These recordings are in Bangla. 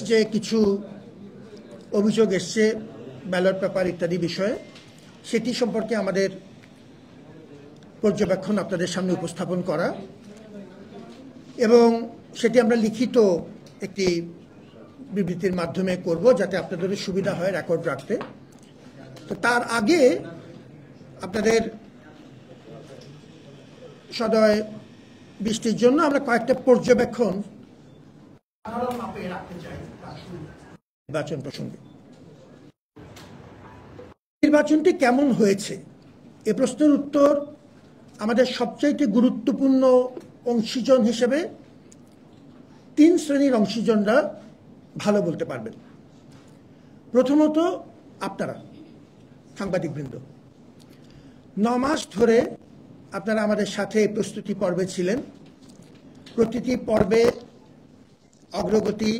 যে কিছু অভিযোগ এসছে ব্যালট পেপার ইত্যাদি বিষয়ে, সেটি সম্পর্কে আমাদের পর্যবেক্ষণ আপনাদের সামনে উপস্থাপন করা এবং সেটি আমরা লিখিত একটি বিবৃতির মাধ্যমে করব যাতে আপনাদের সুবিধা হয় রেকর্ড রাখতে। তো তার আগে আপনাদের সদয় দৃষ্টির জন্য আমরা কয়েকটা পর্যবেক্ষণ নির্বাচন প্রসঙ্গে। নির্বাচনটি কেমন হয়েছে এ প্রশ্নের উত্তর আমাদের সবচাইতে গুরুত্বপূর্ণ অংশীজন হিসেবে 3 শ্রেণীর অংশীজনরা ভালো বলতে পারবেন। প্রথমত আপনারা সাংবাদিকবৃন্দ, 9 মাস ধরে আপনারা আমাদের সাথে প্রস্তুতি পর্বে ছিলেন। প্রতিটি পর্বে অগ্রগতি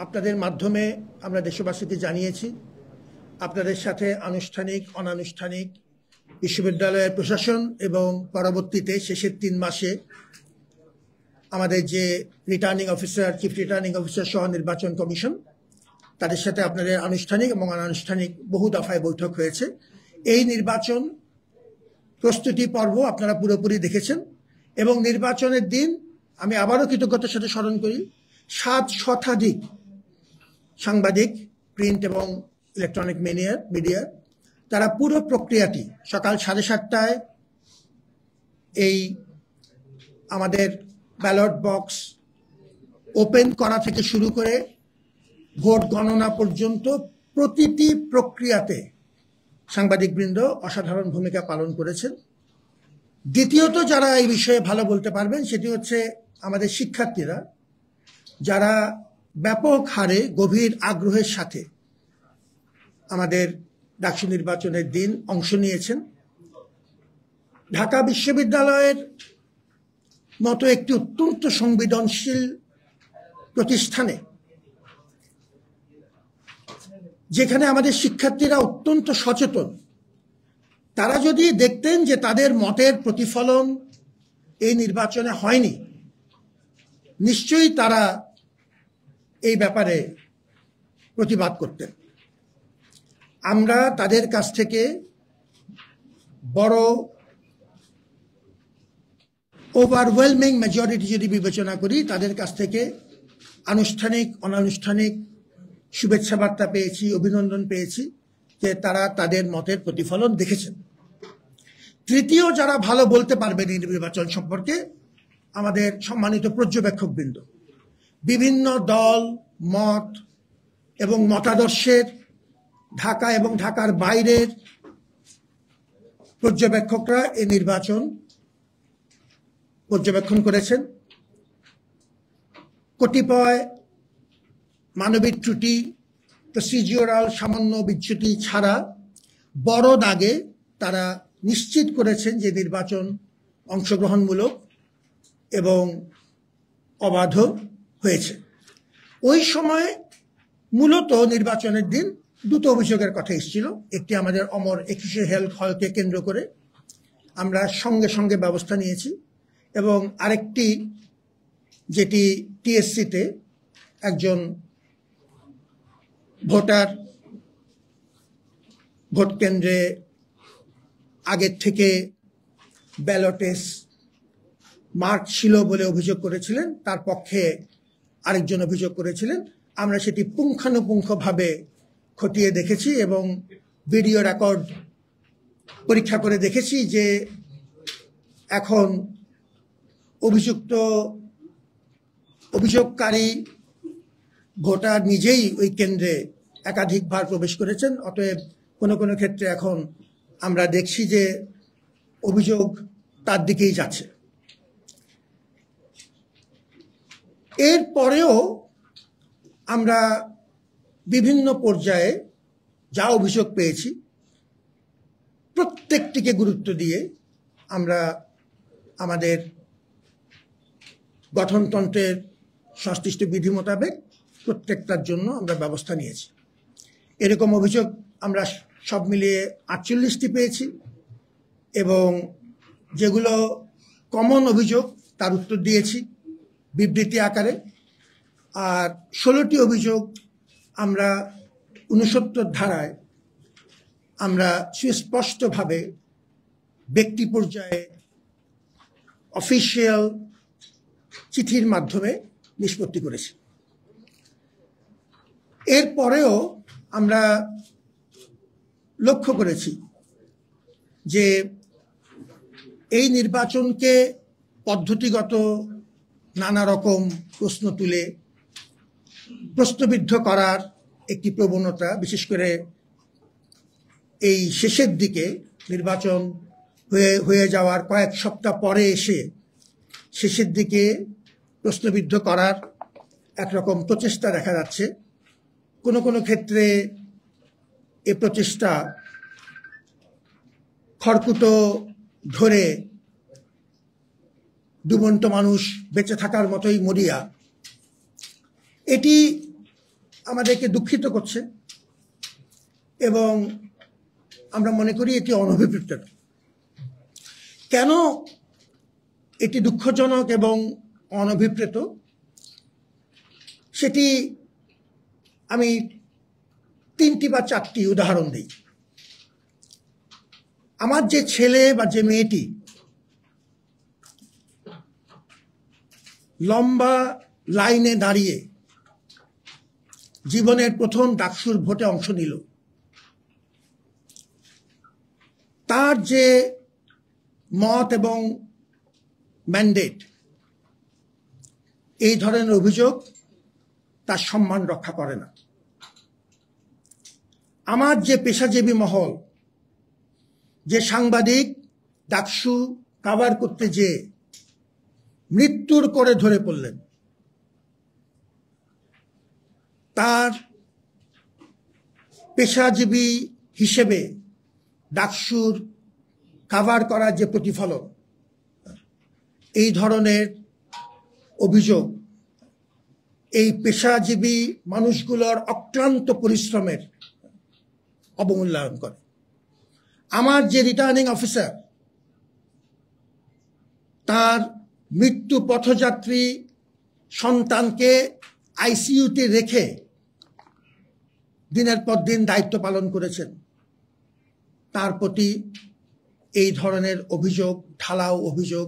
আপনাদের মাধ্যমে আমরা দেশবাসীকে জানিয়েছি। আপনাদের সাথে আনুষ্ঠানিক অনানুষ্ঠানিক বিশ্ববিদ্যালয়ের প্রশাসন এবং পরবর্তীতে শেষের 3 মাসে আমাদের যে returning officer, chief returning officer সহ নির্বাচন কমিশন, তাদের সাথে আপনাদের আনুষ্ঠানিক এবং অনানুষ্ঠানিক বহু দফায় বৈঠক হয়েছে। এই নির্বাচন প্রস্তুতি পর্ব আপনারা পুরোপুরি দেখেছেন এবং নির্বাচনের দিন আমি আবারও কৃতজ্ঞতার সাথে স্মরণ করি 7 শতাধিক সাংবাদিক, প্রিন্ট এবং ইলেকট্রনিক মিডিয়া তারা পুরো প্রক্রিয়াটি সকাল 7:30টায় এই আমাদের ব্যালট বক্স ওপেন করা থেকে শুরু করে ভোট গণনা পর্যন্ত প্রতিটি প্রক্রিয়াতে সাংবাদিকবৃন্দ অসাধারণ ভূমিকা পালন করেছেন। দ্বিতীয়ত যারা এই বিষয়ে ভালো বলতে পারবেন সেটি হচ্ছে আমাদের শিক্ষার্থীরা, যারা ব্যাপক হারে গভীর আগ্রহের সাথে আমাদের ডাকসু নির্বাচনের দিন অংশ নিয়েছেন। ঢাকা বিশ্ববিদ্যালয়ের মতো একটি অত্যন্ত সংবেদনশীল প্রতিষ্ঠানে, যেখানে আমাদের শিক্ষার্থীরা অত্যন্ত সচেতন, তারা যদি দেখতেন যে তাদের মতের প্রতিফলন এই নির্বাচনে হয়নি, নিশ্চয়ই তারা এই ব্যাপারে প্রতিবাদ করতেন। আমরা তাদের কাছ থেকে বড় ওভারওয়েলমিং মেজরিটি যদি বিবেচনা করি, তাদের কাছ থেকে আনুষ্ঠানিক অনানুষ্ঠানিক শুভেচ্ছা বার্তা পেয়েছি, অভিনন্দন পেয়েছি যে তারা তাদের মতের প্রতিফলন দেখেছেন। তৃতীয় যারা ভালো বলতে পারবেন এই নির্বাচন সম্পর্কে, আমাদের সম্মানিত পর্যবেক্ষকবৃন্দ, বিভিন্ন দল, মত এবং মতাদর্শের ঢাকা এবং ঢাকার বাইরের পর্যবেক্ষকরা এই নির্বাচন পর্যবেক্ষণ করেছেন। কতিপয় মানবিক ত্রুটি, প্রসিডিউরাল সামান্য বিচ্যুতি ছাড়া বড় দাগে তারা নিশ্চিত করেছেন যে নির্বাচন অংশগ্রহণমূলক এবং অবাধ হয়েছে। ওই সময় মূলত নির্বাচনের দিন 2টো অভিযোগের কথা এসেছিল। একটি আমাদের অমর 21শে হেলথ হলকে কেন্দ্র করে আমরা সঙ্গে সঙ্গে ব্যবস্থা নিয়েছি, এবং আরেকটি যেটি টিএসসিতে একজন ভোটার ভোট কেন্দ্রে আগের থেকে ব্যালটে মার্ক ছিল বলে অভিযোগ করেছিলেন, তার পক্ষে আরেকজন অভিযোগ করেছিলেন। আমরা সেটি পুঙ্খানুপুঙ্খভাবে খতিয়ে দেখেছি এবং ভিডিও রেকর্ড পরীক্ষা করে দেখেছি যে এখন অভিযোগকারী ভোটার নিজেই ওই কেন্দ্রে একাধিকবার প্রবেশ করেছেন। অতএব কোনো কোনো ক্ষেত্রে এখন আমরা দেখছি যে অভিযোগ তার দিকেই যাচ্ছে। এরপরেও আমরা বিভিন্ন পর্যায়ে যা অভিযোগ পেয়েছি প্রত্যেকটিকে গুরুত্ব দিয়ে আমরা আমাদের গঠনতন্ত্রের সংশ্লিষ্ট বিধি মোতাবেক প্রত্যেকটার জন্য আমরা ব্যবস্থা নিয়েছি। এরকম অভিযোগ আমরা সব মিলিয়ে 48টি পেয়েছি এবং যেগুলো কমন অভিযোগ তার উত্তর দিয়েছি বিবৃতি আকারে। আর 16টি অভিযোগ আমরা 69 ধারায় আমরা সুস্পষ্টভাবে ব্যক্তি পর্যায়ে অফিসিয়াল চিঠির মাধ্যমে নিষ্পত্তি করেছি। এরপরেও আমরা লক্ষ্য করেছি যে এই নির্বাচনকে পদ্ধতিগত নানা রকম প্রশ্ন তুলে প্রশ্নবিদ্ধ করার একটি প্রবণতা, বিশেষ করে এই শেষের দিকে নির্বাচন হয়ে যাওয়ার কয়েক সপ্তাহ পরে এসে শেষের দিকে প্রশ্নবিদ্ধ করার একরকম প্রচেষ্টা দেখা যাচ্ছে। কোনো কোনো ক্ষেত্রে এ প্রচেষ্টা খড়কুটো ধরে ডুবন্ত মানুষ বেঁচে থাকার মতোই মরিয়া। এটি আমাদেরকে দুঃখিত করছে এবং আমরা মনে করি এটি অনভিপ্রেত। কেন এটি দুঃখজনক এবং অনভিপ্রেত সেটি আমি 3টি বা 4টি উদাহরণ দিই। আমার যে ছেলে বা যে মেয়েটি লম্বা লাইনে দাঁড়িয়ে জীবনের প্রথম ডাকসুর ভোটে অংশ নিল, তার যে মত এবং ম্যান্ডেট, এই ধরনের অভিযোগ তার সম্মান রক্ষা করে না। আমার যে পেশাজীবী মহল, যে সাংবাদিক ডাকসু কাভার করতে যেয়ে মৃত্যুর করে ধরে পড়লেন, তার পেশাজীবী হিসেবে ডাকসুর কাভার করার যে প্রতিফলন, এই ধরনের অভিযোগ এই পেশাজীবী মানুষগুলোর অক্লান্ত পরিশ্রমের অবমূল্যায়ন করে। আমার যে রিটার্নিং অফিসার, তার মৃত্যু পথযাত্রী সন্তানকে আইসিইউতে রেখে দিনের পর দিন দায়িত্ব পালন করেছেন, তার প্রতি এই ধরনের অভিযোগ, ঢালাও অভিযোগ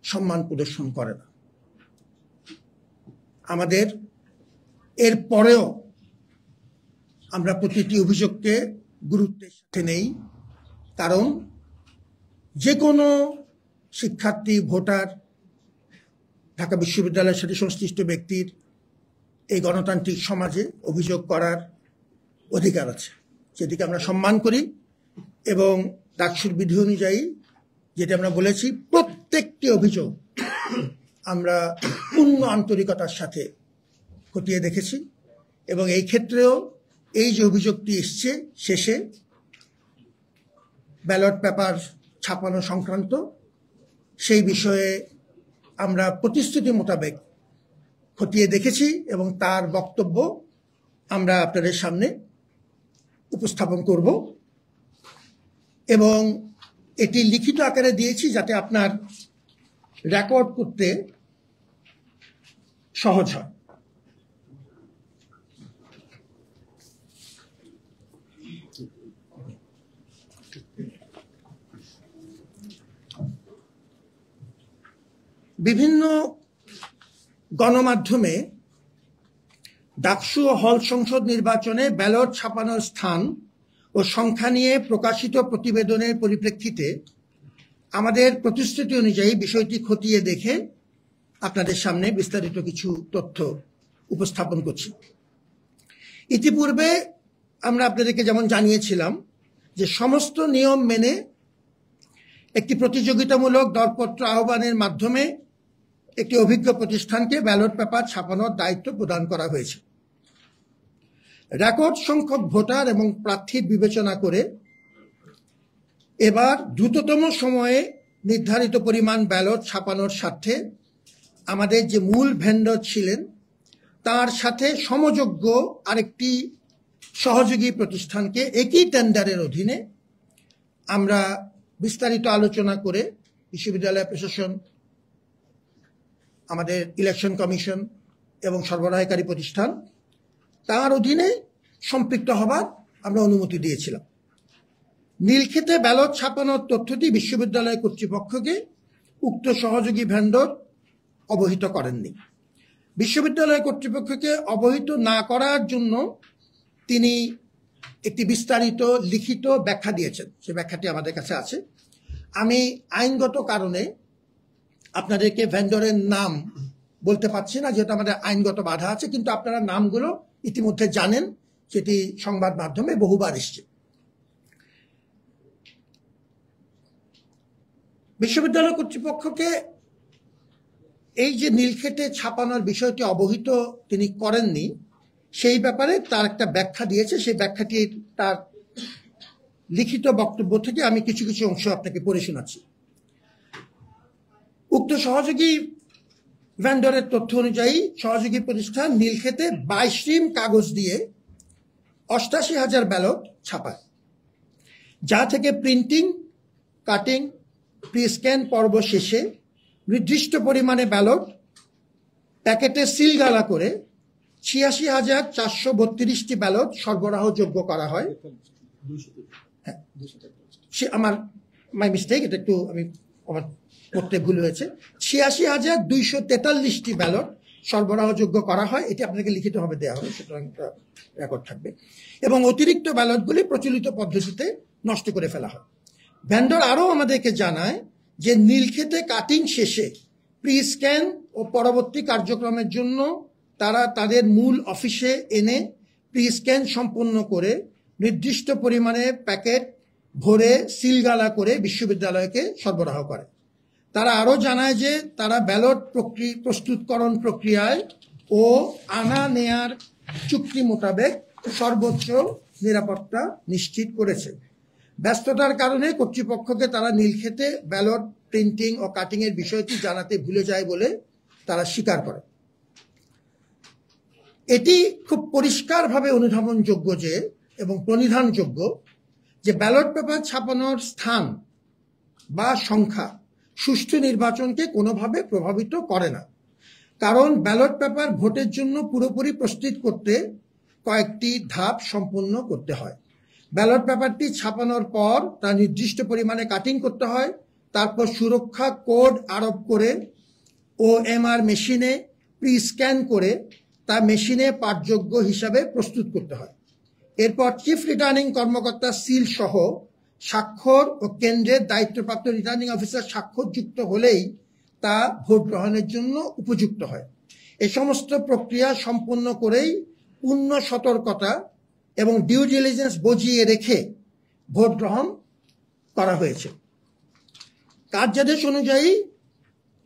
সম্মান প্রদর্শন করে না। আমাদের এর পরেও আমরা প্রতিটি অভিযোগকে গুরুত্বের সাথে নেই, কারণ যে কোনো শিক্ষার্থী, ভোটার, ঢাকা বিশ্ববিদ্যালয়ের সাথে সংশ্লিষ্ট ব্যক্তির এই গণতান্ত্রিক সমাজে অভিযোগ করার অধিকার আছে, যেটিকে আমরা সম্মান করি। এবং ডাকসুর বিধি অনুযায়ী যেটা আমরা বলেছি, প্রত্যেকটি অভিযোগ আমরা পূর্ণ আন্তরিকতার সাথে খতিয়ে দেখেছি। এবং এই ক্ষেত্রেও এই যে অভিযোগটি এসছে শেষে ব্যালট পেপার ছাপানো সংক্রান্ত, সেই বিষয়ে আমরা প্রতিশ্রুতি মোতাবেক খতিয়ে দেখেছি এবং তার বক্তব্য আমরা আপনাদের সামনে উপস্থাপন করব এবং এটি লিখিত আকারে দিয়েছি যাতে আপনার রেকর্ড করতে সহজ হয়। বিভিন্ন গণমাধ্যমে ডাকসু ও হল সংসদ নির্বাচনে ব্যালট ছাপানোর স্থান ও সংখ্যা নিয়ে প্রকাশিত প্রতিবেদনের পরিপ্রেক্ষিতে আমাদের প্রতিশ্রুতি অনুযায়ী বিষয়টি খতিয়ে দেখে আপনাদের সামনে বিস্তারিত কিছু তথ্য উপস্থাপন করছি। ইতিপূর্বে আমরা আপনাদেরকে যেমন জানিয়েছিলাম যে সমস্ত নিয়ম মেনে একটি প্রতিযোগিতামূলক দরপত্র আহ্বানের মাধ্যমে একটি অভিজ্ঞ প্রতিষ্ঠানকে ব্যালট পেপার ছাপানোর দায়িত্ব প্রদান করা হয়েছে। রেকর্ড সংখ্যক ভোটার এবং প্রার্থীর বিবেচনা করে এবার দ্রুততম সময়ে নির্ধারিত পরিমাণ ব্যালট ছাপানোর স্বার্থে আমাদের যে মূল ভেন্ডর ছিলেন তার সাথে সমযোগ্য আরেকটি সহযোগী প্রতিষ্ঠানকে একই টেন্ডারের অধীনে আমরা বিস্তারিত আলোচনা করে বিশ্ববিদ্যালয় প্রশাসন, আমাদের ইলেকশন কমিশন এবং সরবরাহকারী প্রতিষ্ঠান, তার অধীনে সম্পৃক্ত হবার আমরা অনুমতি দিয়েছিলাম। নীলক্ষেতে ব্যালট ছাপানোর তথ্যটি বিশ্ববিদ্যালয় কর্তৃপক্ষকে উক্ত সহযোগী ভেন্ডর অবহিত করেননি। বিশ্ববিদ্যালয় কর্তৃপক্ষকে অবহিত না করার জন্য তিনি একটি বিস্তারিত লিখিত ব্যাখ্যা দিয়েছেন, সে ব্যাখ্যাটি আমাদের কাছে আছে। আমি আইনগত কারণে আপনাদেরকে ভেন্ডরের নাম বলতে পারছি না, যেহেতু আমাদের আইনগত বাধা আছে, কিন্তু আপনারা নামগুলো ইতিমধ্যে জানেন, সেটি সংবাদ মাধ্যমে বহুবার এসছে। বিশ্ববিদ্যালয় কর্তৃপক্ষকে এই যে নীলক্ষেতে ছাপানোর বিষয়টি অবহিত তিনি করেননি, সেই ব্যাপারে তার একটা ব্যাখ্যা দিয়েছে। সেই ব্যাখ্যাটি তার লিখিত বক্তব্য থেকে আমি কিছু কিছু অংশ আপনাকে পড়ে শোনাচ্ছি। উক্ত সহযোগী ভেন্ডরের তথ্য অনুযায়ী সহযোগী প্রতিষ্ঠান নীলক্ষেতে 22 রিম কাগজ দিয়ে 88,000 ব্যালট ছাপায়, যা থেকে প্রিন্টিং, কাটিং, প্রি স্ক্যান পর্ব শেষে নির্দিষ্ট পরিমাণে ব্যালট প্যাকেটে সিলগালা করে 86,432টি ব্যালট সরবরাহযোগ্য করা হয়। সে আমার মাই মিস্টেক, এটা একটু আমি আমার পড়তে ভুল হয়েছে। 86,243টি ব্যালট সরবরাহযোগ্য করা হয়, এটি আপনাকে লিখিতভাবে দেওয়া হবে, সুতরাং রেকর্ড থাকবে। এবং অতিরিক্ত ব্যালটগুলি প্রচলিত পদ্ধতিতে নষ্ট করে ফেলা হয়। ভেন্ডর আরও আমাদেরকে জানায় যে নীলক্ষেতে কাটিং শেষে প্রি স্ক্যান ও পরবর্তী কার্যক্রমের জন্য তারা তাদের মূল অফিসে এনে প্রি স্ক্যান সম্পন্ন করে নির্দিষ্ট পরিমাণে প্যাকেট ভরে সিলগালা করে বিশ্ববিদ্যালয়কে সরবরাহ করে। তারা আরও জানায় যে তারা ব্যালট প্রস্তুতকরণ প্রক্রিয়ায় ও আনা নেয়ার চুক্তি মোতাবেক সর্বোচ্চ নিরাপত্তা নিশ্চিত করেছে। ব্যস্ততার কারণে কর্তৃপক্ষকে তারা নীলক্ষেতে ব্যালট প্রিন্টিং ও কাটিং এর বিষয়টি জানাতে ভুলে যায় বলে তারা স্বীকার করে। এটি খুব পরিষ্কারভাবে অনুধাবনযোগ্য যে এবং প্রণিধানযোগ্য যে ব্যালট পেপার ছাপানোর স্থান বা সংখ্যা সুষ্ঠু নির্বাচনকে কোনোভাবে প্রভাবিত করে না। কারণ ব্যালট পেপার ভোটের জন্য পুরোপুরি প্রস্তুত করতে কয়েকটি ধাপ সম্পন্ন করতে হয়। ব্যালট পেপারটি ছাপানোর পর তা নির্দিষ্ট পরিমাণে কাটিং করতে হয়, তারপর সুরক্ষা কোড আরোপ করে OMR মেশিনে প্রি স্ক্যান করে তা মেশিনে পাঠযোগ্য হিসাবে প্রস্তুত করতে হয়। এরপর চিফ রিটার্নিং কর্মকর্তা সিল সহ স্বাক্ষর ও কেন্দ্রের দায়িত্বপ্রাপ্ত রিটার্নিং অফিসার স্বাক্ষরযুক্ত হলেই তা ভোট গ্রহণের জন্য উপযুক্ত হয়। এ সমস্ত প্রক্রিয়া সম্পন্ন করেই পূর্ণ সতর্কতা এবং ডিউ ডিলিজেন্স বজিয়ে রেখে ভোট গ্রহণ করা হয়েছে। কার্যাদেশ অনুযায়ী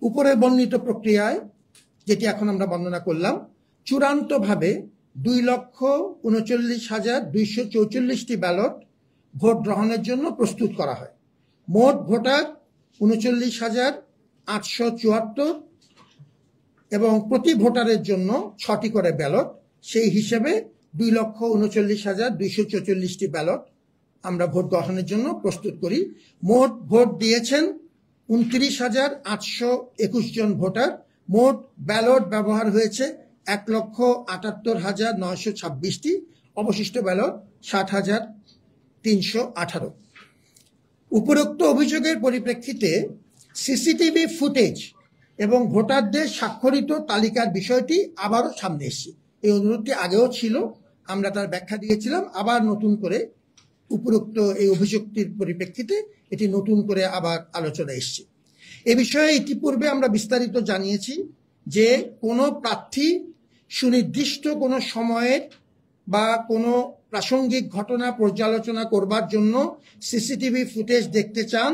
উপরে বর্ণিত প্রক্রিয়ায়, যেটি এখন আমরা বর্ণনা করলাম, চূড়ান্তভাবে 2,39,244টি ব্যালট ভোট গ্রহণের জন্য প্রস্তুত করা হয়। মোট ভোটার 39,874 এবং প্রতি ভোটারের জন্য 6টি করে ব্যালট। সেই হিসেবে 2,39,244টি ব্যালট আমরা ভোট গ্রহণের জন্য প্রস্তুত করি। মোট ভোট দিয়েছেন 29,821 জন ভোটার। মোট ব্যালট ব্যবহার হয়েছে 1,78,926টি। অবশিষ্ট ব্যালট 60,318। উপরোক্ত অভিযোগের পরিপ্রেক্ষিতে সিসিটিভি ফুটেজ এবং ভোটারদের স্বাক্ষরিত তালিকার বিষয়টি আবারও সামনে এসেছে। এই অনুরোধটি আগেও ছিল, আমরা তার ব্যাখ্যা দিয়েছিলাম। আবার নতুন করে উপরোক্ত এই অভিযোগটির পরিপ্রেক্ষিতে এটি নতুন করে আবার আলোচনা এসেছে। এ বিষয়ে ইতিপূর্বে আমরা বিস্তারিত জানিয়েছি যে কোনো প্রার্থী সুনির্দিষ্ট কোনো সময়ের বা কোনো প্রাসঙ্গিক ঘটনা পর্যালোচনা করবার জন্য সিসিটিভি ফুটেজ দেখতে চান,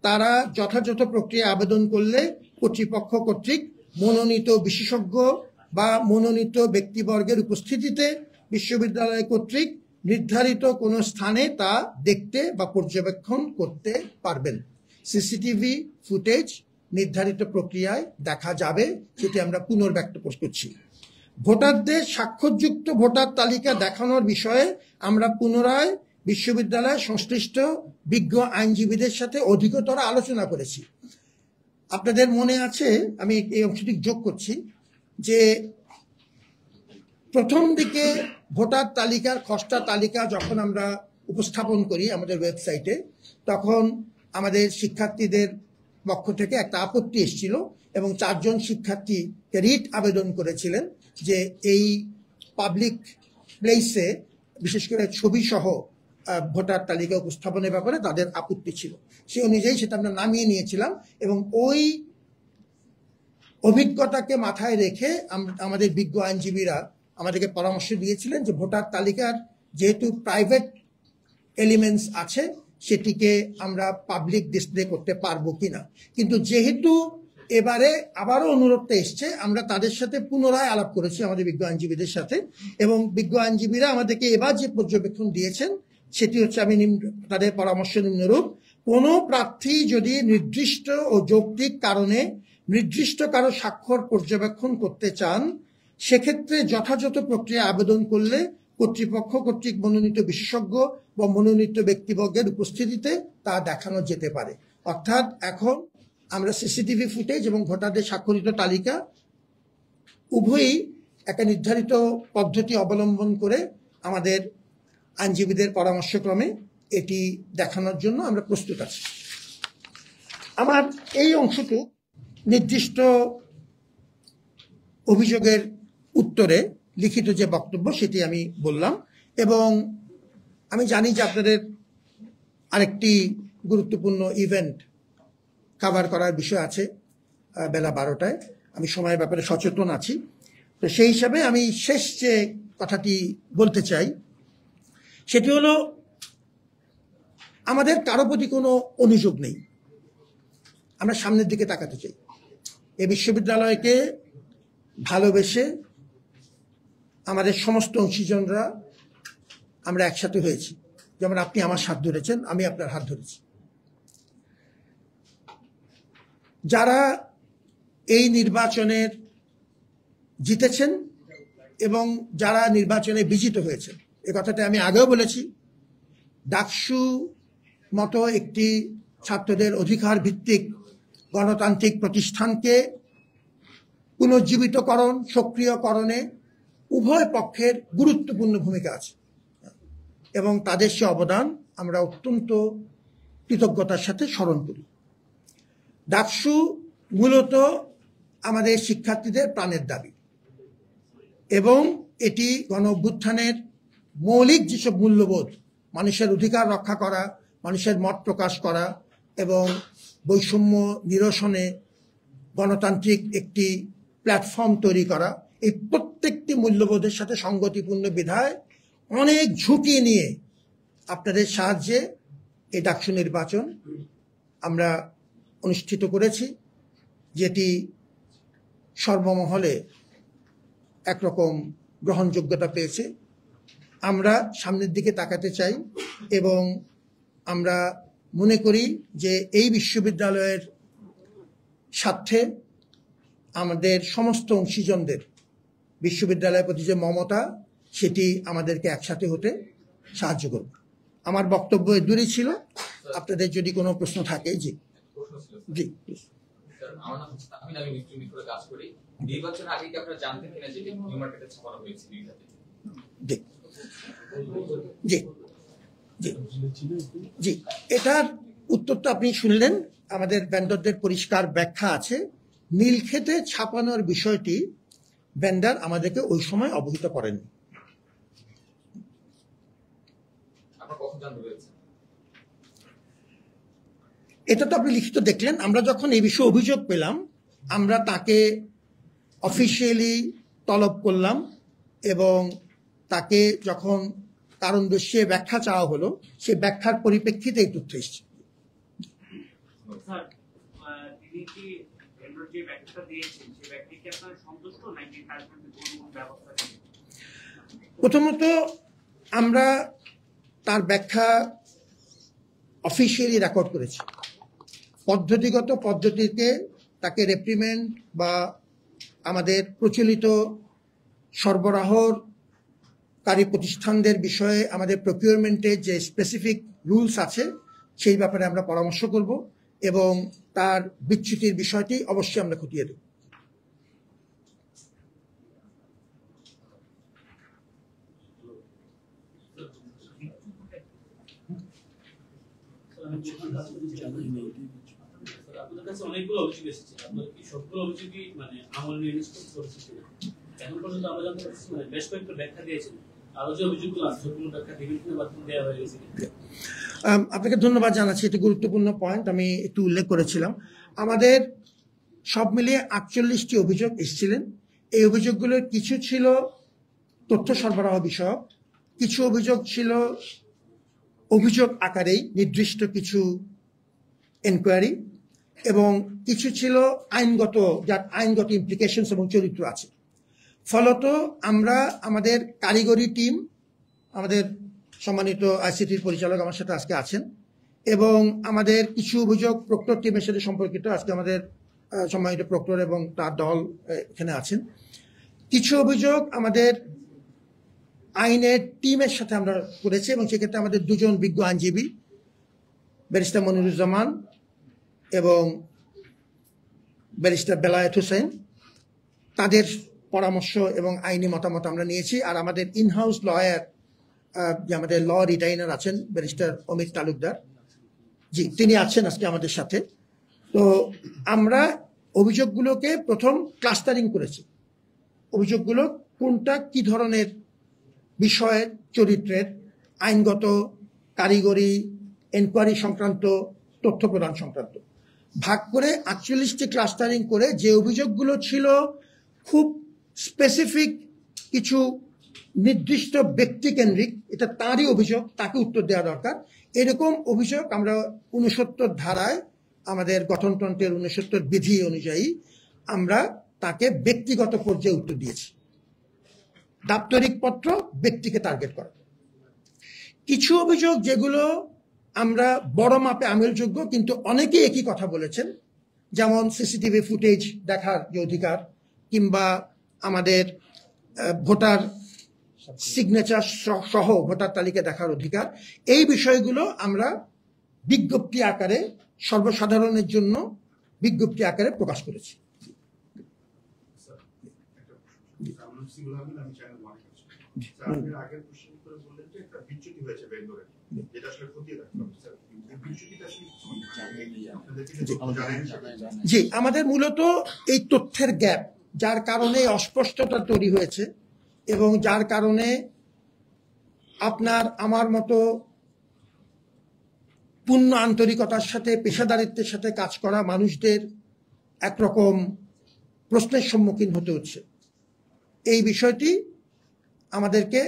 তারা যথাযথ প্রক্রিয়া আবেদন করলে কর্তৃপক্ষ কর্তৃক মনোনীত বিশেষজ্ঞ বা মনোনীত ব্যক্তিবর্গের উপস্থিতিতে বিশ্ববিদ্যালয় কর্তৃক নির্ধারিত কোনো স্থানে তা দেখতে বা পর্যবেক্ষণ করতে পারবেন। সিসিটিভি ফুটেজ নির্ধারিত প্রক্রিয়ায় দেখা যাবে, সেটি আমরা পুনর্ব্যক্ত করছি। ভোটারদের স্বাক্ষরযুক্ত ভোটার তালিকা দেখানোর বিষয়ে আমরা পুনরায় বিশ্ববিদ্যালয় সংশ্লিষ্ট বিজ্ঞ আইনজীবীদের সাথে অধিকতর আলোচনা করেছি। আপনাদের মনে আছে, আমি এই অংশটি যোগ করছি, যে প্রথম দিকে ভোটার তালিকার খসড়া তালিকা যখন আমরা উপস্থাপন করি আমাদের ওয়েবসাইটে, তখন আমাদের শিক্ষার্থীদের পক্ষ থেকে একটা আপত্তি এসেছিল এবং 4 জন শিক্ষার্থী রিট আবেদন করেছিলেন যে এই পাবলিক প্লেসে বিশেষ করে ছবি সহ ভোটার তালিকা উপস্থাপনের ব্যাপারে তাদের আপত্তি ছিল। সে অনুযায়ী সেটা আমরা নামিয়ে নিয়েছিলাম এবং ওই অভিজ্ঞতাকে মাথায় রেখে আমাদের বিজ্ঞ আইনজীবীরা আমাদেরকে পরামর্শ দিয়েছিলেন যে ভোটার তালিকার যেহেতু প্রাইভেট এলিমেন্টস আছে সেটিকে আমরা পাবলিক ডিসপ্লে করতে পারবো কিনা, কিন্তু যেহেতু এবারে আবারও অনুরোধটা এসছে, আমরা তাদের সাথে পুনরায় আলাপ করেছি আমাদের বিজ্ঞ আইনজীবীদের সাথে, এবং বিজ্ঞ আইনজীবীরা আমাদেরকে এবার যে পর্যবেক্ষণ দিয়েছেন সেটি হচ্ছে তাদের পরামর্শ নিম্নরূপ: কোনো প্রার্থী যদি নির্দিষ্ট ও যৌক্তিক কারণে নির্দিষ্ট কারো স্বাক্ষর পর্যবেক্ষণ করতে চান, সেক্ষেত্রে যথাযথ প্রক্রিয়া আবেদন করলে কর্তৃপক্ষ কর্তৃক মনোনীত বিশেষজ্ঞ বা মনোনীত ব্যক্তিবর্গের উপস্থিতিতে তা দেখানো যেতে পারে। অর্থাৎ এখন আমরা সিসিটিভি ফুটেজ এবং ভোটারদের স্বাক্ষরিত তালিকা উভয়ই একটা নির্ধারিত পদ্ধতি অবলম্বন করে আমাদের আইনজীবীদের পরামর্শক্রমে এটি দেখানোর জন্য আমরা প্রস্তুত আছি। আমার এই অংশটুকু নির্দিষ্ট অভিযোগের উত্তরে লিখিত যে বক্তব্য সেটি আমি বললাম, এবং আমি জানি যে আপনাদের আরেকটি গুরুত্বপূর্ণ ইভেন্ট কভার করার বিষয় আছে বেলা 12টায়। আমি সময়ের ব্যাপারে সচেতন আছি, তো সেই হিসাবে আমি শেষ যে কথাটি বলতে চাই সেটি হলো, আমাদের কারো প্রতি কোনো অনুযোগ নেই, আমরা সামনের দিকে তাকাতে চাই। এই বিশ্ববিদ্যালয়কে ভালোবেসে আমাদের সমস্ত অংশীজনরা আমরা একসাথে হয়েছি, যেমন আপনি আমার হাত ধরেছেন, আমি আপনার হাত ধরেছি। যারা এই নির্বাচনের জিতেছেন এবং যারা নির্বাচনে বিজিত হয়েছেন, এ কথাটা আমি আগেও বলেছি, ডাকসু মতো একটি ছাত্রদের অধিকার ভিত্তিক গণতান্ত্রিক প্রতিষ্ঠানকে পুনর্জীবিতকরণ সক্রিয়করণে উভয় পক্ষের গুরুত্বপূর্ণ ভূমিকা আছে এবং তাদের সে অবদান আমরা অত্যন্ত কৃতজ্ঞতার সাথে স্মরণ করি। ডাকসু মূলত আমাদের শিক্ষার্থীদের প্রাণের দাবি এবং এটি গণ অভ্যুত্থানের মৌলিক যেসব মূল্যবোধ, মানুষের অধিকার রক্ষা করা, মানুষের মত প্রকাশ করা এবং বৈষম্য নিরসনে গণতান্ত্রিক একটি প্ল্যাটফর্ম তৈরি করা, এই প্রত্যেকটি মূল্যবোধের সাথে সঙ্গতিপূর্ণ বিধায় অনেক ঝুঁকি নিয়ে আপনাদের সাহায্যে এই ডাকসু নির্বাচন আমরা অনুষ্ঠিত করেছি, যেটি সর্বমহলে একরকম গ্রহণযোগ্যতা পেয়েছে। আমরা সামনের দিকে তাকাতে চাই এবং আমরা মনে করি যে এই বিশ্ববিদ্যালয়ের স্বার্থে আমাদের সমস্ত অংশীজনদের বিশ্ববিদ্যালয়ের প্রতি যে মমতা, সেটি আমাদেরকে একসাথে হতে সাহায্য করবে। আমার বক্তব্য এ দূরই ছিল, আপনাদের যদি কোনো প্রশ্ন থাকে। জি জি আমার নাম তাহমিদ, আমি মিত্র কাজ করি। নির্বাচনের আগে কি আপনারা জানতেন কিনা যে নিউ মার্কেটে ছাপানো হয়েছে? জি জি জি এটার উত্তর তো আপনি শুনলেন, আমাদের ভেন্ডরদের পরিষ্কার ব্যাখ্যা আছে। নীলক্ষেতে ছাপানোর বিষয়টি ভেন্ডর আমাদেরকে ওই সময় অবহিত করেননি। এটা তো আপনি লিখিত দেখলেন। আমরা যখন এই বিষয়ে অভিযোগ পেলাম, আমরা তাকে অফিসিয়ালি তলব করলাম এবং তাকে যখন কারণ দর্শিয়ে ব্যাখ্যা চাওয়া হলো, সেই ব্যাখ্যার পরিপ্রেক্ষিতে এই তথ্য এসছে। প্রথমত আমরা তার ব্যাখ্যা অফিসিয়ালি রেকর্ড করেছি। পদ্ধতিগত পদ্ধতিতে তাকে রেপ্রিমেন্ড বা আমাদের প্রচলিত সরবরাহকারী প্রতিষ্ঠানদের বিষয়ে আমাদের প্রকিউরমেন্টের যে স্পেসিফিক রুলস আছে সেই ব্যাপারে আমরা পরামর্শ করব এবং তার বিচ্যুতির বিষয়টি অবশ্যই আমরা খতিয়ে দেব। আপনাদের কাছে অনেকগুলো অভিযোগ এসেছে, আপনার কি সবগুলো অভিযোগই মানে আমল নিয়ে নিষ্পত্তি করেছে কিনা? এখন পর্যন্ত আমরা জানতে পারছি মানে বেশ কয়েকটা ব্যাখ্যা দিয়েছেন, আরো যে অভিযোগগুলো আছে সবগুলো ব্যাখ্যা বিভিন্ন মাধ্যমে দেওয়া হয়ে গেছে কিনা? আপনাকে ধন্যবাদ জানাচ্ছি, এটি গুরুত্বপূর্ণ পয়েন্ট, আমি একটু উল্লেখ করেছিলাম। আমাদের সব মিলিয়ে 48টি অভিযোগ এসেছিলেন। এই অভিযোগগুলোর কিছু ছিল তথ্য সরবরাহ বিষয়ক, কিছু অভিযোগ ছিল অভিযোগ আকারেই নির্দিষ্ট কিছু এনকোয়ারি, এবং কিছু ছিল আইনগত, যার আইনগত ইমপ্লিকেশনস এবং চরিত্র আছে। ফলত আমরা আমাদের কারিগরি টিম, আমাদের সম্মানিত আইসিটির পরিচালক আমার সাথে আজকে আছেন, এবং আমাদের কিছু অভিযোগ প্রক্টর টিমের সাথে সম্পর্কিত, আজকে আমাদের সম্মানিত প্রক্টর এবং তার দল এখানে আছেন। কিছু অভিযোগ আমাদের আইনের টিমের সাথে আমরা করেছি, এবং সেক্ষেত্রে আমাদের দুজন বিজ্ঞ আইনজীবী ব্যারিস্টার মনিরুজ্জামান এবং ব্যারিস্টার বেলায়েত হোসেন, তাদের পরামর্শ এবং আইনি মতামত আমরা নিয়েছি। আর আমাদের ইনহাউস লয়ার, যে আমাদের ল রিটাইনার আছেন ব্যারিস্টার অমিত তালুকদার, জি তিনি আছেন আজকে আমাদের সাথে। তো আমরা অভিযোগগুলোকে প্রথম ক্লাস্টারিং করেছি, অভিযোগগুলো কোনটা কি ধরনের বিষয়ের, চরিত্রের, আইনগত, কারিগরি, এনকোয়ারি সংক্রান্ত, তথ্য প্রদান সংক্রান্ত ভাগ করে 48টি ক্লাস্টারিং করে যে অভিযোগগুলো ছিল খুব স্পেসিফিক, কিছু নির্দিষ্ট ব্যক্তি কেন্দ্রিক, এটা তারই অভিযোগ, তাকে উত্তর দেওয়া দরকার, এরকম অভিযোগ আমরা 69 ধারায় আমাদের গঠনতন্ত্রের 69 বিধি অনুযায়ী আমরা তাকে ব্যক্তিগত পর্যায়ে উত্তর দিয়েছি। দাপ্তরিক পত্র ব্যক্তিকে টার্গেট করা। কিছু অভিযোগ যেগুলো আমরা বড় মাপে আমিলযোগ্য, কিন্তু অনেকেই একই কথা বলেছেন, যেমন সিসিটিভি ফুটেজ দেখার যে অধিকার, কিংবা আমাদের ভোটার সিগনেচার সহ ভোটার তালিকা দেখার অধিকার, এই বিষয়গুলো আমরা বিজ্ঞপ্তি আকারে সর্বসাধারণের জন্য বিজ্ঞপ্তি আকারে প্রকাশ করেছি। জি, আমাদের মূলত এই তথ্যের গ্যাপ, যার কারণে অস্পষ্টতা তৈরি হয়েছে, এবং যার কারণে আপনার আমার মতো পূর্ণ আন্তরিকতার সাথে, পেশাদারিত্বের সাথে কাজ করা মানুষদের একরকম প্রশ্নের সম্মুখীন হতে হচ্ছে। এই বিষয়টি আমাদেরকে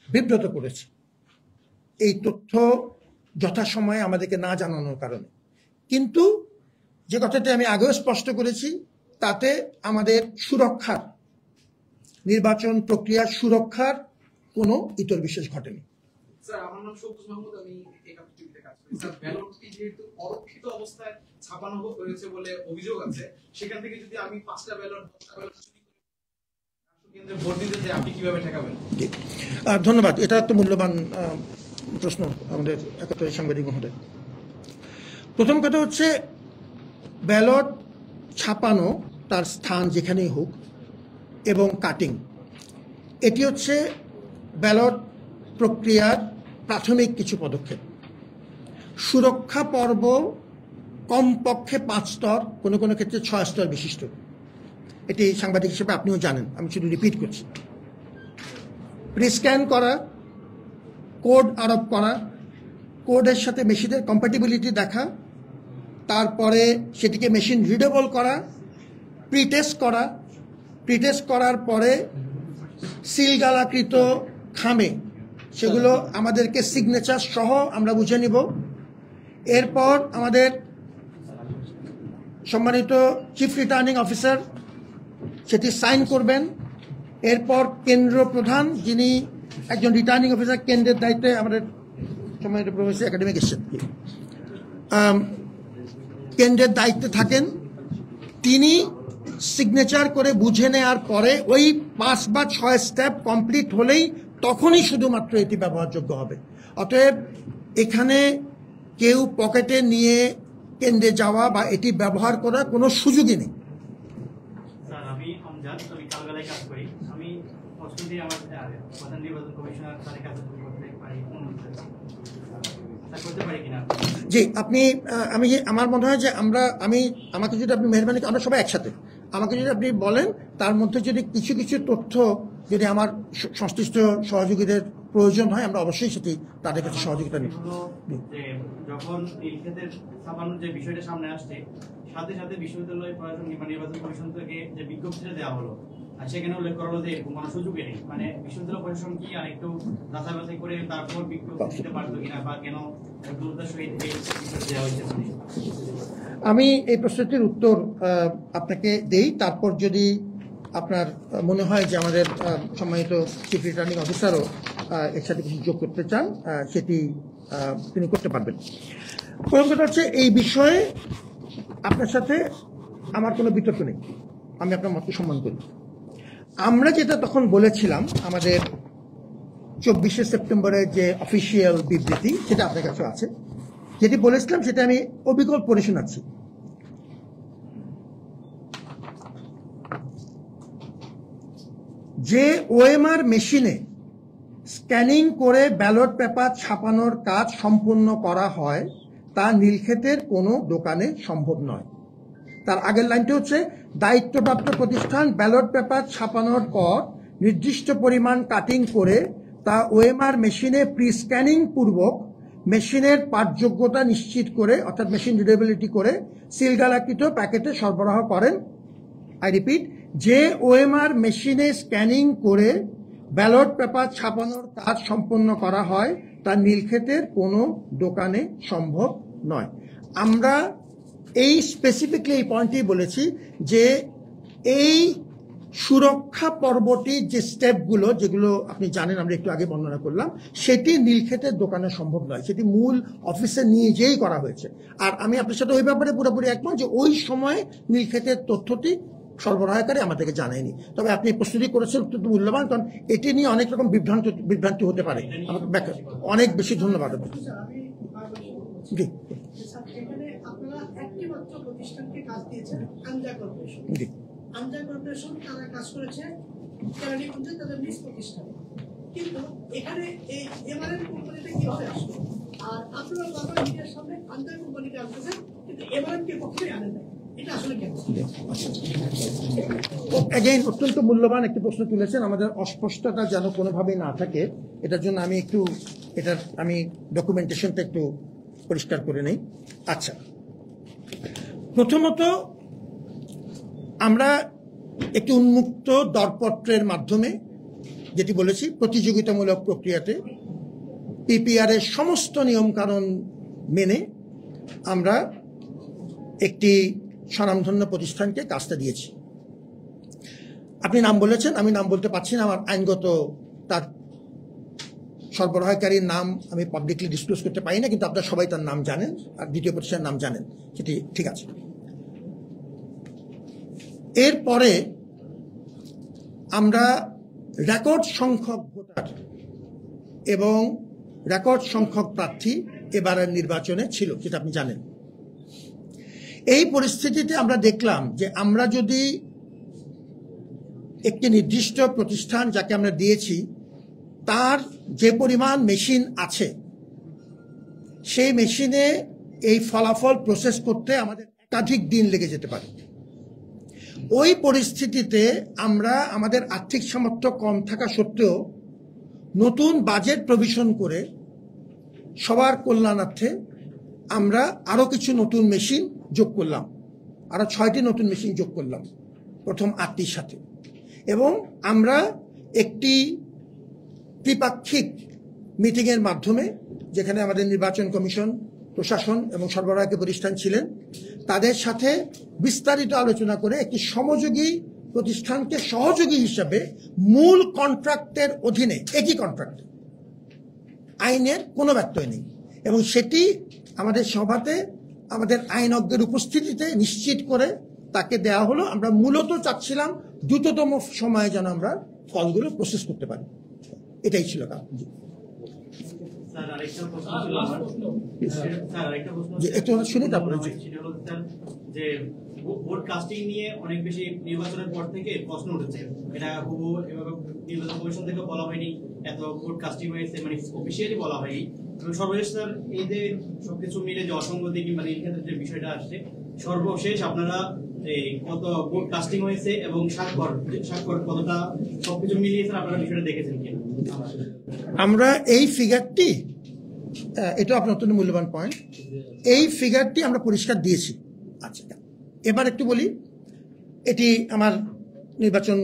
বিব্রত করেছে, এই তথ্য যথাসময়ে আমাদেরকে না জানানোর কারণে। কিন্তু যে কথাটি আমি আগেও স্পষ্ট করেছি, তাতে আমাদের সুরক্ষার, নির্বাচন প্রক্রিয়ার সুরক্ষার কোনো ইতর বিশেষ ঘটেনি। স্যার, আমার নাম সবুজ মাহমুদ, আমি একাত্তর টিভিতে কাজ করি। স্যার, ব্যালটটি যেহেতু অরক্ষিত অবস্থায় ছাপানো হয়েছে বলে অভিযোগ আছে, সেখান থেকে যদি আমি 5টা ব্যালট 10টা ব্যালট কেন্দ্রে ভোট দিতে যাই, আপনি কিভাবে ঠেকাবেন? ধন্যবাদ, এটা একটা মূল্যবান প্রশ্ন আমাদের একাত্তরের সাংবাদিক মহোদয়। প্রথম কথা হচ্ছে, ব্যালট ছাপানো তার স্থান যেখানেই হোক এবং কাটিং, এটি হচ্ছে ব্যালট প্রক্রিয়ার প্রাথমিক কিছু পদক্ষেপ। সুরক্ষা পর্ব কমপক্ষে 5 স্তর, কোনো কোনো ক্ষেত্রে 6 স্তর বিশিষ্ট। এটি সাংবাদিক হিসেবে আপনিও জানেন, আমি শুধু রিপিট করছি। প্রিস্ক্যান করা, কোড আরোপ করা, কোডের সাথে মেশিনের কম্প্যাটিবিলিটি দেখা, তারপরে সেটিকে মেশিন রিডেবল করা, প্রিটেস্ট করা, প্রিটেস্ট করার পরে সিলগালাকৃত খামে সেগুলো আমাদেরকে সিগনেচার সহ আমরা বুঝে নিব। এরপর আমাদের সম্মানিত চিফ রিটার্নিং অফিসার সেটি সাইন করবেন। এরপর কেন্দ্র প্রধান, যিনি একজন রিটার্নিং অফিসার কেন্দ্রের দায়িত্বে, আমাদের সম্মানিত প্রফেসর একাডেমিক এসেছেন, কেন্দ্রের দায়িত্বে থাকেন, তিনি সিগনেচার করে বুঝে নেওয়ার পরে ওই 5 বা 6 স্টেপ কমপ্লিট হলেই তখনই শুধুমাত্র এটি ব্যবহারযোগ্য হবে। অতএব এখানে কেউ পকেটে নিয়ে কেন্দ্রে যাওয়া বা এটি ব্যবহার করার কোনো সুযোগই নেই। স্যার, আমি আমজাদ, আমি কালবেলায় কাজ করি। আমি পছন্দ আমার প্রধান নির্বাচন কমিশনার তার কাছে করতে পারি। ব্যবস্থা করতে পারি কিনা? জি, আপনি আমার মনে হয় যে আমাকে যদি আপনি মেহরবানি আমরা সবাই একসাথে আমাকে যদি আপনি বলেন তার মধ্যে যদি কিছু কিছু তথ্য যদি আমার সংশ্লিষ্ট সহযোগীদের প্রয়োজন হয় আমরা অবশ্যই সেটি তাদের কাছে সহযোগিতা নিব। হলো যে যখন নীলক্ষেতের ছাপানোর যে বিষয়টা সামনে আসছে, সাথে সাথে বিশ্ববিদ্যালয় প্রশাসন কিংবা নির্বাচন কমিশন থেকে যে বিজ্ঞপ্তিটা দেওয়া হলো, আর সেখানে উল্লেখ করা হলো যে এরকম কোনো সুযোগই নেই। মানে বিশ্ববিদ্যালয় প্রশাসন কি আর একটু যাচাই বাছাই করে তারপর বিজ্ঞপ্তি দিতে পারতো কিনা, বা কেন দ্রুততার সহিত এই বিষয়টা দেওয়া হয়েছে? আমি এই প্রশ্নটির উত্তর আপনাকে দেই, তারপর যদি আপনার মনে হয় যে আমাদের সম্মানিত চিফ রিটার্নিং অফিসারও এর সাথে কিছু যোগ করতে চান সেটি তিনি করতে পারবেন। প্রথম কথা হচ্ছে এই বিষয়ে আপনার সাথে আমার কোনো বিতর্ক নেই, আমি আপনার মতকে সম্মান করি। আমরা যেটা তখন বলেছিলাম আমাদের 24শে সেপ্টেম্বরের যে অফিসিয়াল বিবৃতি সেটা আপনার কাছে আছে, যেটি বলেছিলাম সেটা আমি অবিকল পড়ে শোনাচ্ছি। যে ওএমআর মেশিনে স্ক্যানিং করে ব্যালট পেপার ছাপানোর কাজ সম্পূর্ণ করা হয় তা নীলক্ষেতের কোনো দোকানে সম্ভব নয়। তার আগের লাইনটি হচ্ছে দায়িত্বপ্রাপ্ত প্রতিষ্ঠান ব্যালট পেপার ছাপানোর পর নির্দিষ্ট পরিমাণ কাটিং করে তা ওএমআর মেশিনে প্রি স্ক্যানিং পূর্বক মেশিনের পাঠযোগ্যতা নিশ্চিত করে অর্থাৎ মেশিন রিডেবিলিটি করে সিলগালাকৃত প্যাকেটে সরবরাহ করেন। আই রিপিট, যে ওএমআর মেশিনে স্ক্যানিং করে ব্যালট পেপার ছাপানোর কাজ সম্পন্ন করা হয় তা নীলক্ষেতের কোনো দোকানে সম্ভব নয়। আমরা এই স্পেসিফিকলি এই পয়েন্টটি বলেছি যে এই সুরক্ষা পর্বটির যে স্টেপগুলো যেগুলো আপনি জানেন আমরা একটু আগে বর্ণনা করলাম, সেটি নীলক্ষেতের দোকানে সম্ভব নয়, সেটি মূল অফিসে নিয়ে যেই করা হয়েছে। আর আমি আপনার সাথে ওই ব্যাপারে পুরোপুরি একমত যে ওই সময় নীলক্ষেতের তথ্যটি সরবরাহকারী আমাদেরকে জানায়নি। তবে আপনি প্রস্তুতি করেছেন অত্যন্ত মূল্যবান, কারণ এটি নিয়ে অনেক রকম বিভ্রান্তি হতে পারে। আমাকে অনেক বেশি ধন্যবাদ। জি এখানে আপনারা একটি মাত্র প্রতিষ্ঠানকে কাজ দিয়েছেন, আনজা কর্পোরেশন। জি, আনজা কর্পোরেশন তারা কাজ করেছে কেরানীগঞ্জে তাদের নিজ প্রতিষ্ঠান, কিন্তু এখানে এই এমআরএম কোম্পানিটা কিভাবে আসলো? আর আপনারা বারবার মিডিয়ার সামনে আনজা কোম্পানিকে আনতেছেন, কিন্তু এমআরএম কে কখনোই আনেন নাই, এটা আসলে কেন? অ্যাগেইন অত্যন্ত মূল্যবান একটি প্রশ্ন তুলেছেন। আমাদের অস্পষ্টতা যেন কোনোভাবেই না থাকে এটার জন্য আমি ডকুমেন্টেশনটা একটু পরিষ্কার করে নেই। আচ্ছা, প্রথমত আমরা একটি উন্মুক্ত দরপত্রের মাধ্যমে যেটি বলেছি প্রতিযোগিতামূলক প্রক্রিয়াতে পিপিআর এর সমস্ত নিয়মকানুন মেনে আমরা একটি স্বনামধন্য প্রতিষ্ঠানকে কাজটা দিয়েছি। আপনি নাম বলেছেন, আমি নাম বলতে পারছি না, আমার আইনগত তার সরবরাহকারীর নাম আমি পাবলিকলি ডিসক্লোজ করতে পারি না, কিন্তু আপনারা সবাই তার নাম জানেন আর দ্বিতীয় প্রতিষ্ঠানের নাম জানেন, সেটি ঠিক আছে। এরপরে আমরা রেকর্ড সংখ্যক ভোটার এবং রেকর্ড সংখ্যক প্রার্থী এবারের নির্বাচনে ছিল, যেটা আপনি জানেন। এই পরিস্থিতিতে আমরা দেখলাম যে আমরা যদি একটি নির্দিষ্ট প্রতিষ্ঠান যাকে আমরা দিয়েছি তার যে পরিমাণ মেশিন আছে সেই মেশিনে এই ফলাফল প্রসেস করতে আমাদের একাধিক দিন লেগে যেতে পারে। ওই পরিস্থিতিতে আমরা আমাদের আর্থিক সামর্থ্য কম থাকা সত্ত্বেও নতুন বাজেট প্রভিশন করে সবার কল্যাণার্থে আমরা আরও কিছু নতুন মেশিন যোগ করলাম, আরও 6টি নতুন মেশিন যোগ করলাম প্রথম 8টির সাথে, এবং আমরা একটি ত্রিপাক্ষিক মিটিংয়ের মাধ্যমে যেখানে আমাদের নির্বাচন কমিশন, প্রশাসন এবং সরবরাহকারী প্রতিষ্ঠান ছিলেন তাদের সাথে বিস্তারিত আলোচনা করে একটি সমযোগী প্রতিষ্ঠানকে সহযোগী হিসাবে মূল কন্ট্রাক্টের অধীনে, একই কন্ট্রাক্টে, আইনের কোনো ব্যত্যয় নেই, এবং সেটি আমাদের সভাতে আমাদের আইনজ্ঞের উপস্থিতিতে নিশ্চিত করে তাকে দেওয়া হলো। আমরা মূলত চাচ্ছিলাম দ্রুততম সময়ে যেন আমরা ফলগুলো প্রসেস করতে পারি, এটাই ছিল কারণ। স্যার আরেকটা প্রশ্ন ছিল আমার স্যার আরেকটা প্রশ্ন যে একটু শুনি তারপরে জি। সেটা হলো স্যার যে ভোট কাস্টিং নিয়ে অনেক বেশি নির্বাচনের পর থেকে প্রশ্ন উঠেছে, এটা হুবহু এভাবে নির্বাচন কমিশন থেকে বলা হয়নি, এত ভোট কাস্টিং হয়েছে মানে অফিসিয়ালি বলা হয়নি। এবং সর্বশেষ স্যার এই যে সবকিছু মিলে যে অসঙ্গতি কিংবা নীলক্ষেতের যে বিষয়টা আসছে, সর্বশেষ আপনারা এই কত ভোট কাস্টিং হয়েছে এবং স্বাক্ষর কতটা সবকিছু মিলিয়ে স্যার আপনারা বিষয়টা দেখেছেন কিনা? আমরা এই ফিগারটি, এটা আপনার অত্যন্ত মূল্যবান পয়েন্ট, এই ফিগারটি আমরা পরিষ্কার দিয়েছি। আচ্ছা, এবার একটু বলি, এটি আমার নির্বাচন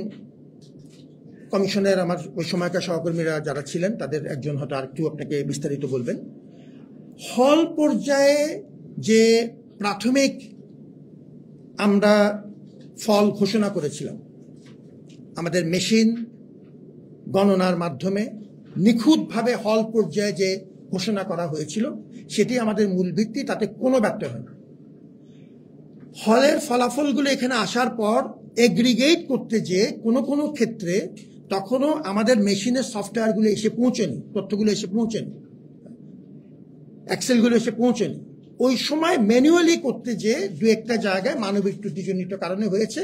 কমিশনের আমার ওই সময়কার সহকর্মীরা যারা ছিলেন তাদের একজন হয়তো আর একটু আপনাকে বিস্তারিত বলবেন। হল পর্যায়ে যে প্রাথমিক আমরা ফল ঘোষণা করেছিলাম, আমাদের মেশিন গণনার মাধ্যমে নিখুঁতভাবে হল পর্যায়ে যে ঘোষণা করা হয়েছিল সেটি আমাদের মূল ভিত্তি, তাতে কোনো ব্যত্যয় হয় না। হলের ফলাফলগুলো এখানে আসার পর এগ্রিগেট করতে যে কোনো কোনো ক্ষেত্রে তখনও আমাদের মেশিনের সফটওয়্যারগুলো এসে পৌঁছেনি, তথ্যগুলো এসে পৌঁছেনি, এক্সেলগুলো এসে পৌঁছেনি। ওই সময় ম্যানুয়ালি করতে যে দু একটা জায়গায় মানবিক ত্রুটিজনিত কারণে হয়েছে,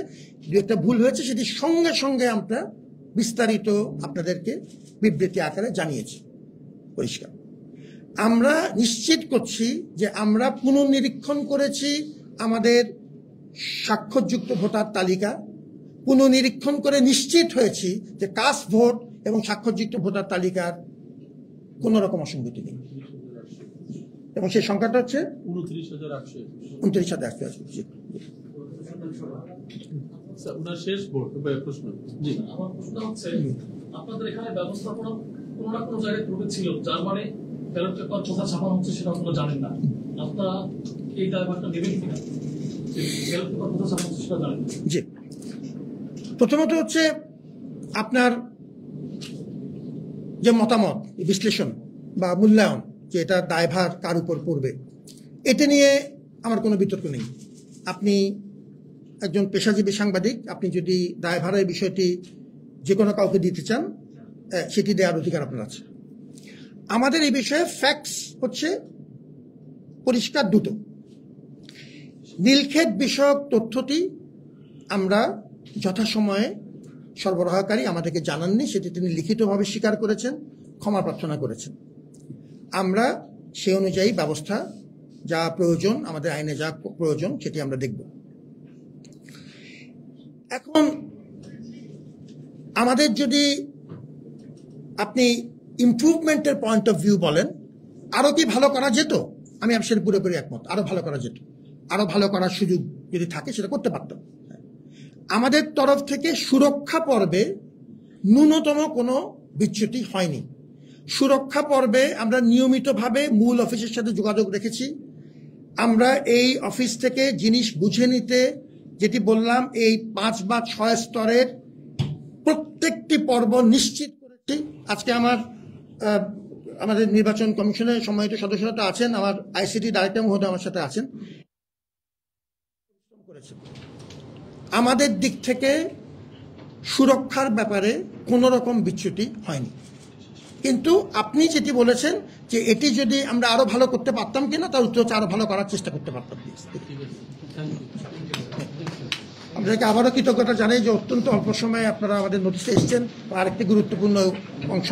দু একটা ভুল হয়েছে, সেটি সঙ্গে সঙ্গে আমরা বিস্তারিত আপনাদেরকে বিবৃতি আকারে জানিয়েছি পরিষ্কার। আমরা নিশ্চিত করছি যে আমরা পুনর্নিরীক্ষণ করেছি আমাদের স্বাক্ষরযুক্ত ভোটার তালিকা, পুনর্নিরীক্ষণ করে নিশ্চিত হয়েছি যে কাস্ট ভোট এবং স্বাক্ষরযুক্ত ভোটার তালিকার কোন রকম অসঙ্গতি নেই, এবং সেই সংখ্যাটা হচ্ছে 29,821। ওনার শেষ ভোট প্রশ্ন। জি, আমার প্রশ্ন হচ্ছে আপনাদের এখানে ব্যবস্থাপনা কোনো না কোনো জায়গায় ত্রুটি ছিল, যার মানে ব্যালট পেপার কোথায় ছাপানো হচ্ছে সেটা আপনারা জানেন না। আপনারা এই দায়ভারটা নেবেন কিনা? ব্যালট পেপার কোথায় ছাপানো হচ্ছে সেটা জানেন না। জি, প্রথমত হচ্ছে আপনার যে মতামত, বিশ্লেষণ বা মূল্যায়ন যে এটা দায়ভার কার উপর পড়বে, এটা নিয়ে আমার কোনো বিতর্ক নেই। আপনি একজন পেশাজীবী সাংবাদিক, আপনি যদি দায়ভারের বিষয়টি যে কোনো কাউকে দিতে চান সেটি দেওয়ার অধিকার আপনার আছে। আমাদের এই বিষয়ে ফ্যাক্টস হচ্ছে পরিষ্কার দুটো। নীলক্ষেত বিষয়ক তথ্যটি আমরা যথাসময়ে সরবরাহকারী আমাদেরকে জানাননি, সেটি তিনি লিখিতভাবে স্বীকার করেছেন, ক্ষমা প্রার্থনা করেছেন। আমরা সেই অনুযায়ী ব্যবস্থা যা প্রয়োজন, আমাদের আইনে যা প্রয়োজন সেটি আমরা দেখব। এখন আমাদের যদি আপনি ইমপ্রুভমেন্টের পয়েন্ট অফ ভিউ বলেন, আরো কি ভালো করা যেত, আমি আপনার পুরোপুরি একমত, আরো ভালো করা যেত, আরো ভালো করার সুযোগ যদি থাকে সেটা করতে পারতাম। আমাদের তরফ থেকে সুরক্ষা পর্বে ন্যূনতম কোনো বিচ্যুতি হয়নি। সুরক্ষা পর্বে আমরা নিয়মিতভাবে মূল অফিসের সাথে যোগাযোগ রেখেছি। আমরা এই অফিস থেকে জিনিস বুঝে নিতে, যেটি বললাম, এই 5 বা 6 স্তরের প্রত্যেকটি পর্ব নিশ্চিত করেছি। আজকে আমাদের নির্বাচন কমিশনের সম্মানিত সদস্যরা আছেন, আমার আইসিটি ডাইরেক্টর মহোদয় আমার সাথে আছেন। আমাদের দিক থেকে সুরক্ষার ব্যাপারে কোনো রকম বিচ্যুতি হয়নি। কিন্তু আপনি যেটি বলেছেন যে এটি যদি আমরা আরো ভালো করতে পারতাম কিনা, তার উত্তর হচ্ছে আরো ভালো করার চেষ্টা করতে পারতাম। আপনাদেরকে আবারও কৃতজ্ঞতা জানাই যে অত্যন্ত অল্প সময়ে আপনারা আমাদের নোটিশে এসেছেন, আরেকটি গুরুত্বপূর্ণ অংশ